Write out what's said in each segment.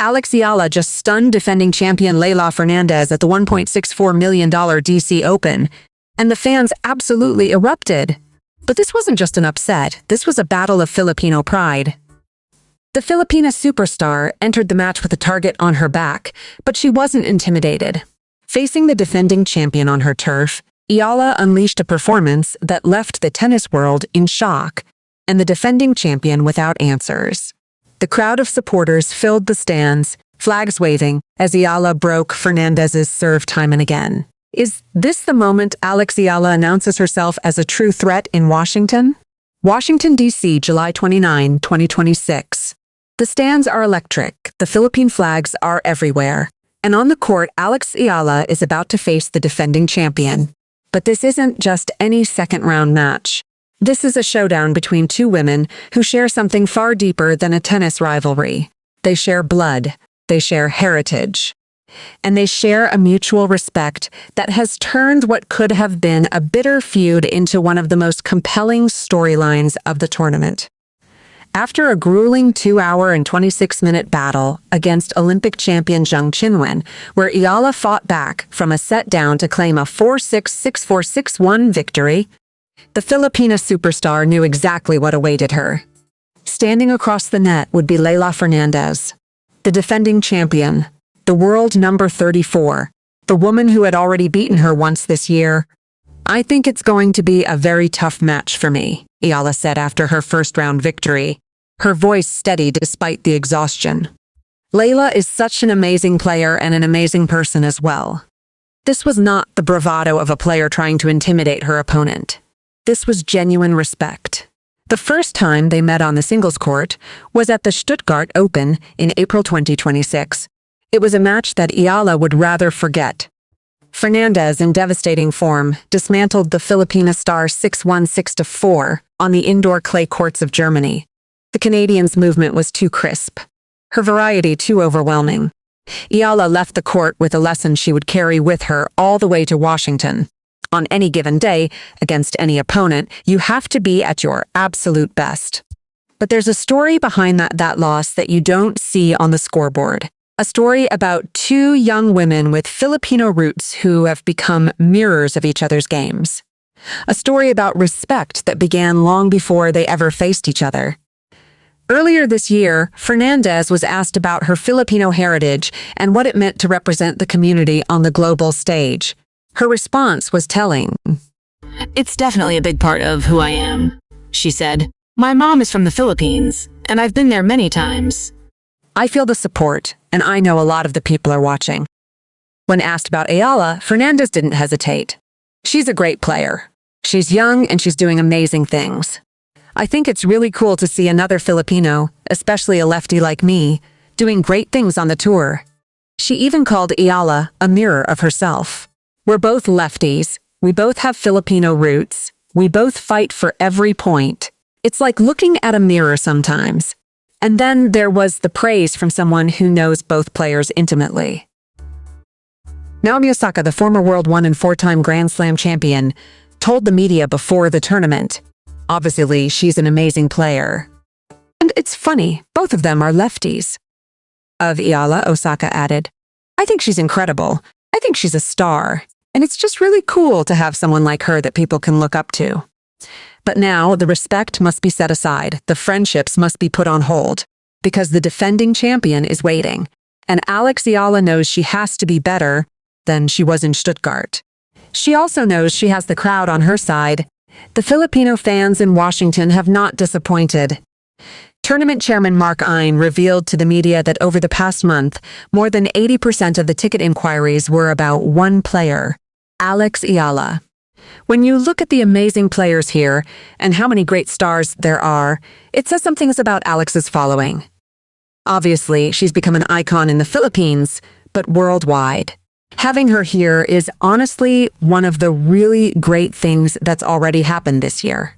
Alex Eala just stunned defending champion Leylah Fernandez at the $1.64 million DC Open, and the fans absolutely erupted. But this wasn't just an upset, this was a battle of Filipino pride. The Filipina superstar entered the match with a target on her back, but she wasn't intimidated. Facing the defending champion on her turf, Eala unleashed a performance that left the tennis world in shock, and the defending champion without answers. The crowd of supporters filled the stands, flags waving, as Eala broke Fernandez's serve time and again. Is this the moment Alex Eala announces herself as a true threat in Washington? Washington, D.C., July 29, 2026. The stands are electric, the Philippine flags are everywhere, and on the court, Alex Eala is about to face the defending champion. But this isn't just any second-round match. This is a showdown between two women who share something far deeper than a tennis rivalry. They share blood, they share heritage, and they share a mutual respect that has turned what could have been a bitter feud into one of the most compelling storylines of the tournament. After a grueling 2-hour and 26-minute battle against Olympic champion Zheng Qinwen, where Eala fought back from a set down to claim a 4-6, 6-4, 6-1 victory, the Filipina superstar knew exactly what awaited her. Standing across the net would be Leylah Fernandez, the defending champion, the world number 34, the woman who had already beaten her once this year. "I think it's going to be a very tough match for me," Eala said after her first-round victory, her voice steady despite the exhaustion. Leylah is such an amazing player and an amazing person as well. This was not the bravado of a player trying to intimidate her opponent. This was genuine respect. The first time they met on the singles court was at the Stuttgart Open in April 2026. It was a match that Eala would rather forget. Fernandez, in devastating form, dismantled the Filipina star 6-1, 6-4 on the indoor clay courts of Germany. The Canadian's movement was too crisp, her variety too overwhelming. Eala left the court with a lesson she would carry with her all the way to Washington. On any given day, against any opponent, you have to be at your absolute best. But there's a story behind that loss that you don't see on the scoreboard. A story about two young women with Filipino roots who have become mirrors of each other's games. A story about respect that began long before they ever faced each other. Earlier this year, Fernandez was asked about her Filipino heritage and what it meant to represent the community on the global stage. Her response was telling. "It's definitely a big part of who I am," she said. "My mom is from the Philippines, and I've been there many times." "I feel the support, and I know a lot of the people are watching." When asked about Eala, Fernandez didn't hesitate. "She's a great player. She's young and she's doing amazing things. I think it's really cool to see another Filipino, especially a lefty like me, doing great things on the tour." She even called Eala a mirror of herself. "We're both lefties. We both have Filipino roots. We both fight for every point. It's like looking at a mirror sometimes." And then there was the praise from someone who knows both players intimately. Naomi Osaka, the former World 1 and 4-time Grand Slam champion, told the media before the tournament, "Obviously, she's an amazing player. And it's funny, both of them are lefties." Of Eala, Osaka added, "I think she's incredible. I think she's a star. And it's just really cool to have someone like her that people can look up to. But now the respect must be set aside, the friendships must be put on hold, because the defending champion is waiting, and Alex Eala knows she has to be better than she was in Stuttgart. She also knows she has the crowd on her side. The Filipino fans in Washington have not disappointed. Tournament chairman Mark Ein revealed to the media that over the past month, more than 80% of the ticket inquiries were about one player, Alex Eala. When you look at the amazing players here and how many great stars there are, it says something about Alex's following. Obviously, she's become an icon in the Philippines, but worldwide. Having her here is honestly one of the really great things that's already happened this year.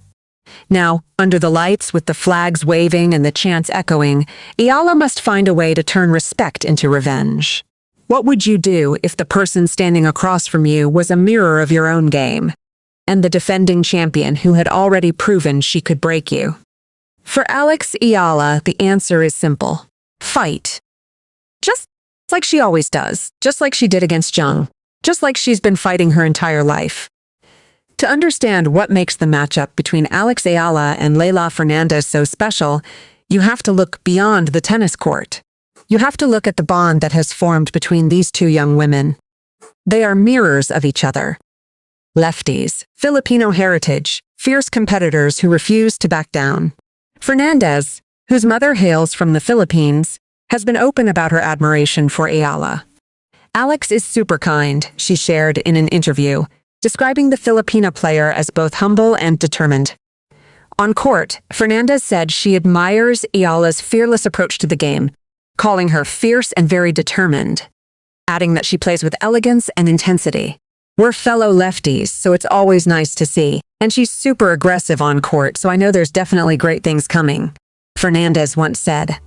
Now, under the lights with the flags waving and the chants echoing, Eala must find a way to turn respect into revenge. What would you do if the person standing across from you was a mirror of your own game, and the defending champion who had already proven she could break you? For Alex Eala, the answer is simple. Fight. It's like she always does, just like she did against Jung, just like she's been fighting her entire life. To understand what makes the matchup between Alex Eala and Leylah Fernandez so special, you have to look beyond the tennis court. You have to look at the bond that has formed between these two young women. They are mirrors of each other. Lefties, Filipino heritage, fierce competitors who refuse to back down. Fernandez, whose mother hails from the Philippines, has been open about her admiration for Eala. Alex is super kind, she shared in an interview, describing the Filipina player as both humble and determined. On court, Fernandez said she admires Eala's fearless approach to the game, calling her fierce and very determined, adding that she plays with elegance and intensity. We're fellow lefties, so it's always nice to see. And she's super aggressive on court, so I know there's definitely great things coming, Fernandez once said.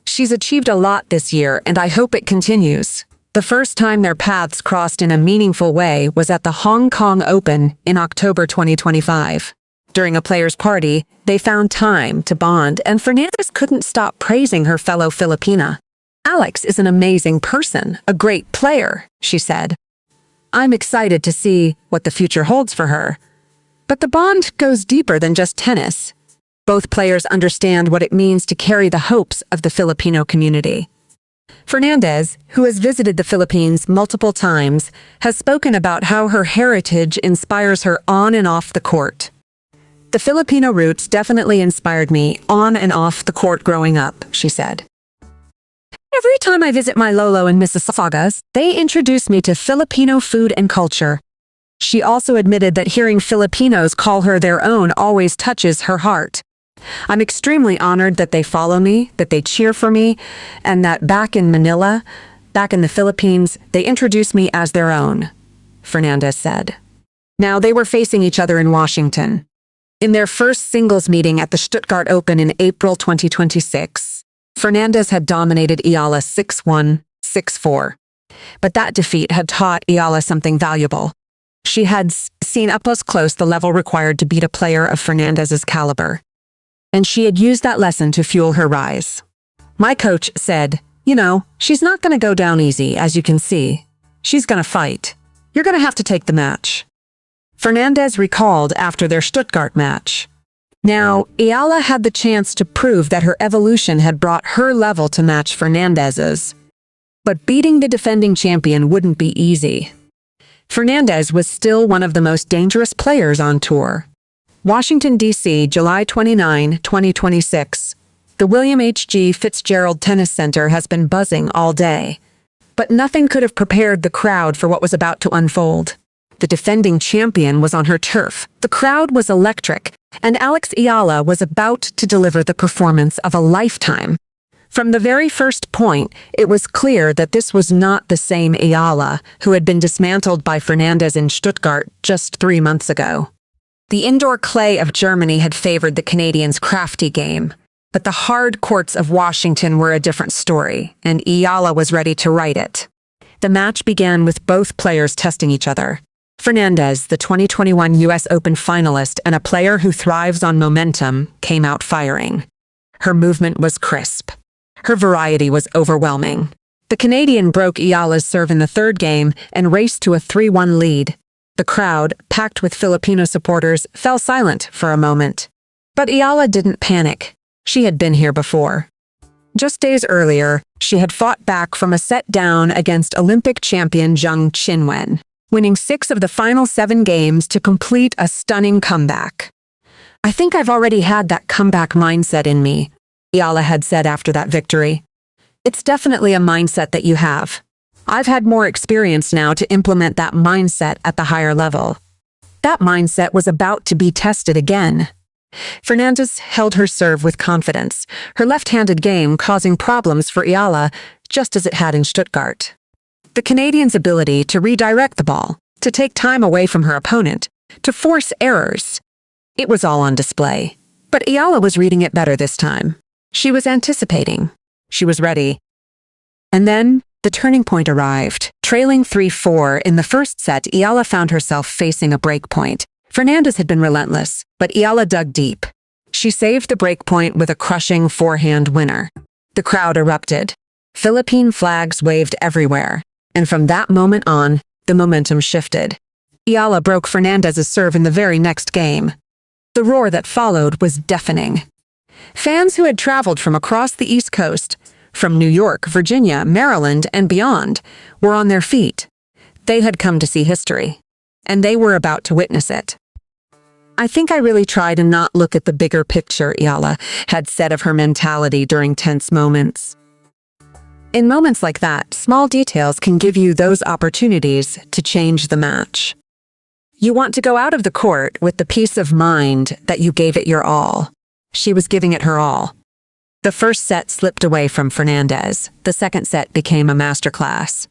She's achieved a lot this year, and I hope it continues. The first time their paths crossed in a meaningful way was at the Hong Kong Open in October 2025. During a players' party, they found time to bond, and Fernandez couldn't stop praising her fellow Filipina. Alex is an amazing person, a great player, she said. I'm excited to see what the future holds for her. But the bond goes deeper than just tennis. Both players understand what it means to carry the hopes of the Filipino community. Fernandez, who has visited the Philippines multiple times, has spoken about how her heritage inspires her on and off the court. The Filipino roots definitely inspired me on and off the court growing up, she said. Every time I visit my lolo in Mississaugas, they introduce me to Filipino food and culture. She also admitted that hearing Filipinos call her their own always touches her heart. I'm extremely honored that they follow me, that they cheer for me, and that back in Manila, back in the Philippines, they introduce me as their own, Fernandez said. Now they were facing each other in Washington. In their first singles meeting at the Stuttgart Open in April 2026, Fernandez had dominated Eala 6-1, 6-4. But that defeat had taught Eala something valuable. She had seen up close the level required to beat a player of Fernandez's caliber. And she had used that lesson to fuel her rise. My coach said, she's not going to go down easy, as you can see. She's going to fight. You're going to have to take the match. Fernandez recalled after their Stuttgart match. Now, Eala had the chance to prove that her evolution had brought her level to match Fernandez's. But beating the defending champion wouldn't be easy. Fernandez was still one of the most dangerous players on tour. Washington, D.C., July 29, 2026. The William H.G. Fitzgerald Tennis Center has been buzzing all day. But nothing could have prepared the crowd for what was about to unfold. The defending champion was on her turf. The crowd was electric, and Alex Eala was about to deliver the performance of a lifetime. From the very first point, it was clear that this was not the same Eala who had been dismantled by Fernandez in Stuttgart just 3 months ago. The indoor clay of Germany had favored the Canadians' crafty game, but the hard courts of Washington were a different story, and Eala was ready to right it. The match began with both players testing each other. Fernandez, the 2021 U.S. Open finalist and a player who thrives on momentum, came out firing. Her movement was crisp. Her variety was overwhelming. The Canadian broke Eala's serve in the third game and raced to a 3-1 lead. The crowd, packed with Filipino supporters, fell silent for a moment. But Eala didn't panic. She had been here before. Just days earlier, she had fought back from a set down against Olympic champion Zheng Qinwen, winning 6 of the final 7 games to complete a stunning comeback. I think I've already had that comeback mindset in me, Eala had said after that victory. It's definitely a mindset that you have. I've had more experience now to implement that mindset at the higher level. That mindset was about to be tested again. Fernandez held her serve with confidence, her left-handed game causing problems for Eala, just as it had in Stuttgart. The Canadian's ability to redirect the ball, to take time away from her opponent, to force errors. It was all on display. But Eala was reading it better this time. She was anticipating. She was ready. And then, the turning point arrived. Trailing 3-4 in the first set, Eala found herself facing a break point. Fernandez had been relentless, but Eala dug deep. She saved the break point with a crushing forehand winner. The crowd erupted. Philippine flags waved everywhere, and from that moment on, the momentum shifted. Eala broke Fernandez's serve in the very next game. The roar that followed was deafening. Fans who had traveled from across the East Coast, from New York, Virginia, Maryland, and beyond, were on their feet. They had come to see history, and they were about to witness it. "I think I really try to not look at the bigger picture," Eala had said of her mentality during tense moments. In moments like that, small details can give you those opportunities to change the match. You want to go out of the court with the peace of mind that you gave it your all. She was giving it her all. The first set slipped away from Fernandez. The second set became a masterclass.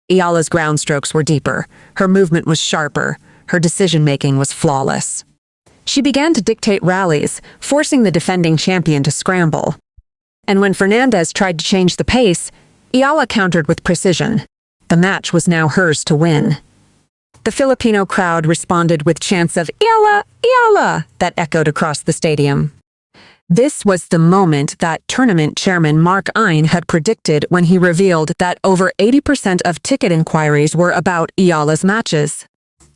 Eala's ground strokes were deeper. Her movement was sharper. Her decision-making was flawless. She began to dictate rallies, forcing the defending champion to scramble. And when Fernandez tried to change the pace, Eala countered with precision. The match was now hers to win. The Filipino crowd responded with chants of "Eala! Eala!" that echoed across the stadium. This was the moment that tournament chairman Mark Ein had predicted when he revealed that over 80% of ticket inquiries were about Eala's matches.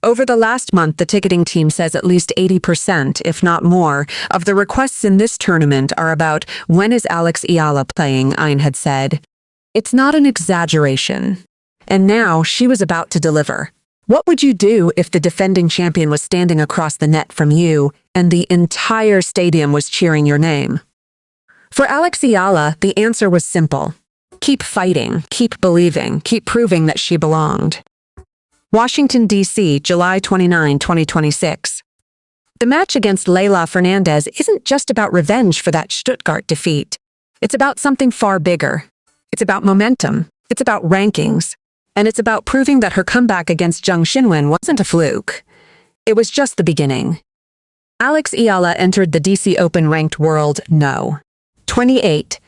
Over the last month, the ticketing team says at least 80%, if not more, of the requests in this tournament are about "when is Alex Eala playing," Ein had said. It's not an exaggeration. And now she was about to deliver. What would you do if the defending champion was standing across the net from you and the entire stadium was cheering your name? For Alex Eala, the answer was simple. Keep fighting, keep believing, keep proving that she belonged. Washington, D.C., July 29, 2026. The match against Leylah Fernandez isn't just about revenge for that Stuttgart defeat. It's about something far bigger. It's about momentum. It's about rankings. And it's about proving that her comeback against Zheng Xinwen wasn't a fluke. It was just the beginning. Alex Eala entered the DC Open ranked world No. 28,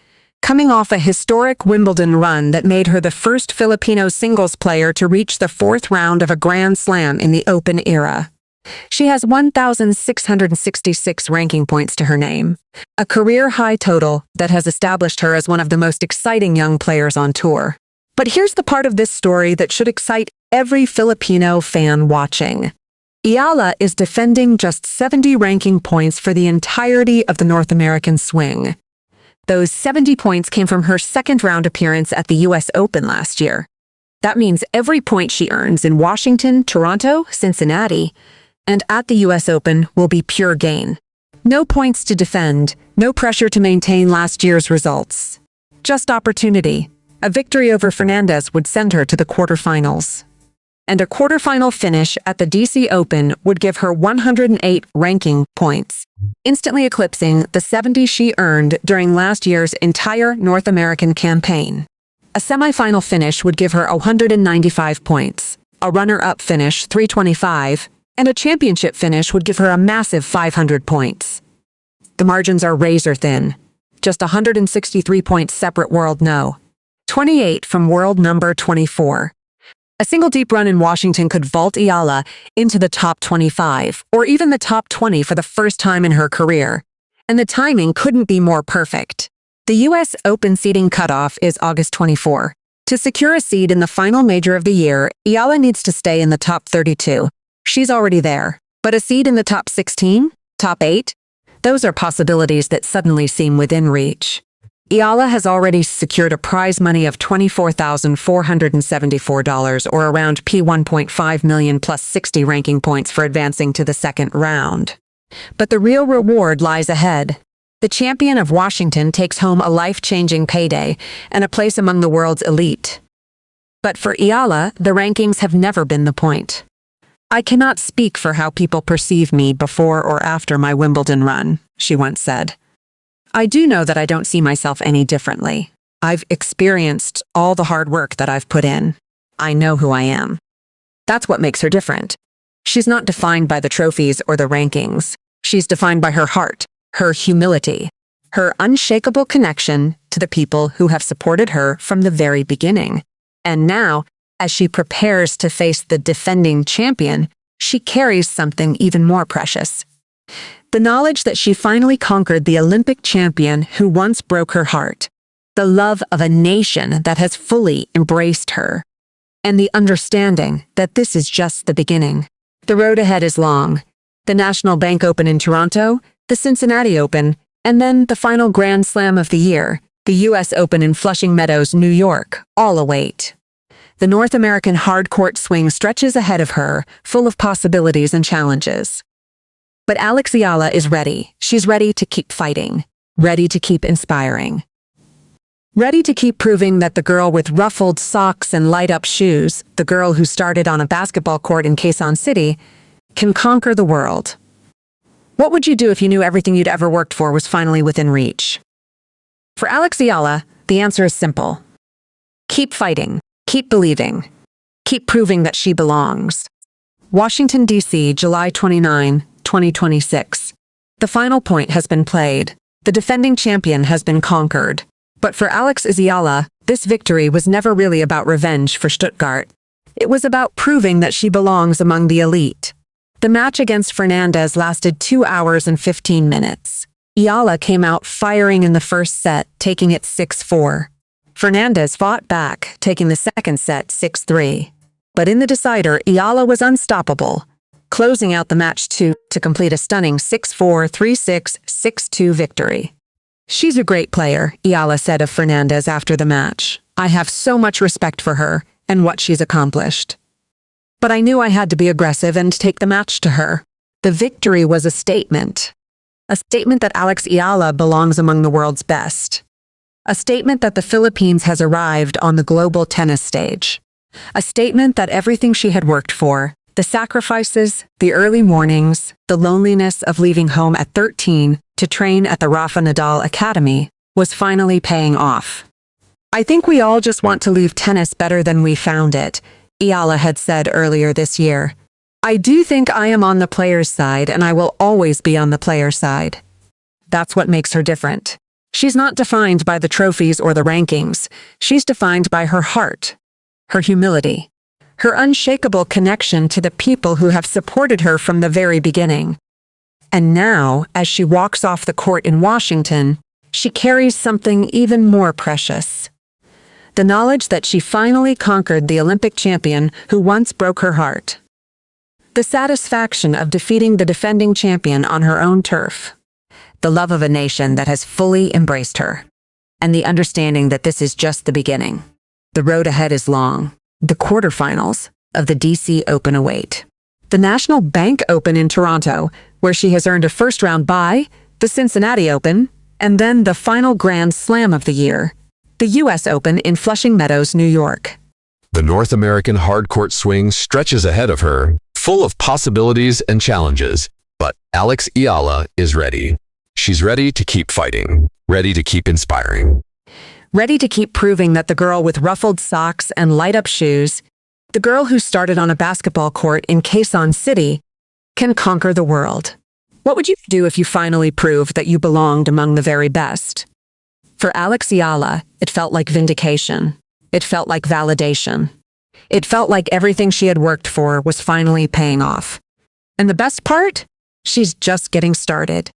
coming off a historic Wimbledon run that made her the first Filipino singles player to reach the fourth round of a Grand Slam in the Open era. She has 1,666 ranking points to her name, a career-high total that has established her as one of the most exciting young players on tour. But here's the part of this story that should excite every Filipino fan watching. Eala is defending just 70 ranking points for the entirety of the North American swing. Those 70 points came from her second-round appearance at the US Open last year. That means every point she earns in Washington, Toronto, Cincinnati, and at the US Open will be pure gain. No points to defend, no pressure to maintain last year's results. Just opportunity. A victory over Fernandez would send her to the quarterfinals. And a quarterfinal finish at the DC Open would give her 108 ranking points, instantly eclipsing the 70 she earned during last year's entire North American campaign. A semifinal finish would give her 195 points, a runner-up finish 325, and a championship finish would give her a massive 500 points. The margins are razor thin, just 163 points separate world No. 28 from world number 24. A single deep run in Washington could vault Eala into the top 25, or even the top 20 for the first time in her career. And the timing couldn't be more perfect. The US Open seeding cutoff is August 24. To secure a seed in the final major of the year, Eala needs to stay in the top 32. She's already there. But a seed in the top 16? Top 8? Those are possibilities that suddenly seem within reach. Eala has already secured a prize money of $24,474, or around P1.5 million plus 60 ranking points for advancing to the second round. But the real reward lies ahead. The champion of Washington takes home a life-changing payday and a place among the world's elite. But for Eala, the rankings have never been the point. "I cannot speak for how people perceive me before or after my Wimbledon run," she once said. "I do know that I don't see myself any differently. I've experienced all the hard work that I've put in. I know who I am." That's what makes her different. She's not defined by the trophies or the rankings. She's defined by her heart, her humility, her unshakable connection to the people who have supported her from the very beginning. And now, as she prepares to face the defending champion, she carries something even more precious. The knowledge that she finally conquered the Olympic champion who once broke her heart. the love of a nation that has fully embraced her, and the understanding that this is just the beginning. The road ahead is long. The National Bank Open in Toronto, the Cincinnati Open, and then the final Grand Slam of the year, the U.S. Open in Flushing Meadows, New York, all await. The North American hard-court swing stretches ahead of her, full of possibilities and challenges. But Alex Eala is ready. She's ready to keep fighting, ready to keep inspiring, ready to keep proving that the girl with ruffled socks and light-up shoes, the girl who started on a basketball court in Quezon City, can conquer the world. What would you do if you knew everything you'd ever worked for was finally within reach? For Alex Eala, the answer is simple. Keep fighting. Keep believing. Keep proving that she belongs. Washington, D.C., July 29, 2026. The final point has been played. The defending champion has been conquered. But for Alex Eala, this victory was never really about revenge for Stuttgart. It was about proving that she belongs among the elite. The match against Fernandez lasted 2 hours and 15 minutes. Eala came out firing in the first set, taking it 6-4. Fernandez fought back, taking the second set 6-3. But in the decider, Eala was unstoppable, closing out the match to complete a stunning 6-4, 3-6, 6-2 victory. She's a great player, Eala said of Fernandez after the match. I have so much respect for her and what she's accomplished. But I knew I had to be aggressive and take the match to her. The victory was a statement. A statement that Alex Eala belongs among the world's best. A statement that the Philippines has arrived on the global tennis stage. A statement that everything she had worked for, the sacrifices, the early mornings, the loneliness of leaving home at 13 to train at the Rafa Nadal Academy, was finally paying off. I think we all just want to leave tennis better than we found it, Eala had said earlier this year. I do think I am on the player's side and I will always be on the player's side. That's what makes her different. She's not defined by the trophies or the rankings. She's defined by her heart, her humility, her unshakable connection to the people who have supported her from the very beginning. And now, as she walks off the court in Washington, she carries something even more precious. The knowledge that she finally conquered the Olympic champion who once broke her heart. The satisfaction of defeating the defending champion on her own turf. The love of a nation that has fully embraced her. And the understanding that this is just the beginning. The road ahead is long. The quarterfinals of the DC Open await. The National Bank Open in Toronto, where she has earned a first-round bye, the Cincinnati Open, and then the final Grand Slam of the year, the U.S. Open in Flushing Meadows, New York. The North American hard-court swing stretches ahead of her, full of possibilities and challenges. But Alex Eala is ready. She's ready to keep fighting, ready to keep inspiring. Ready to keep proving that the girl with ruffled socks and light-up shoes, the girl who started on a basketball court in Quezon City, can conquer the world. What would you do if you finally proved that you belonged among the very best? For Alex Eala, it felt like vindication. It felt like validation. It felt like everything she had worked for was finally paying off. And the best part? She's just getting started.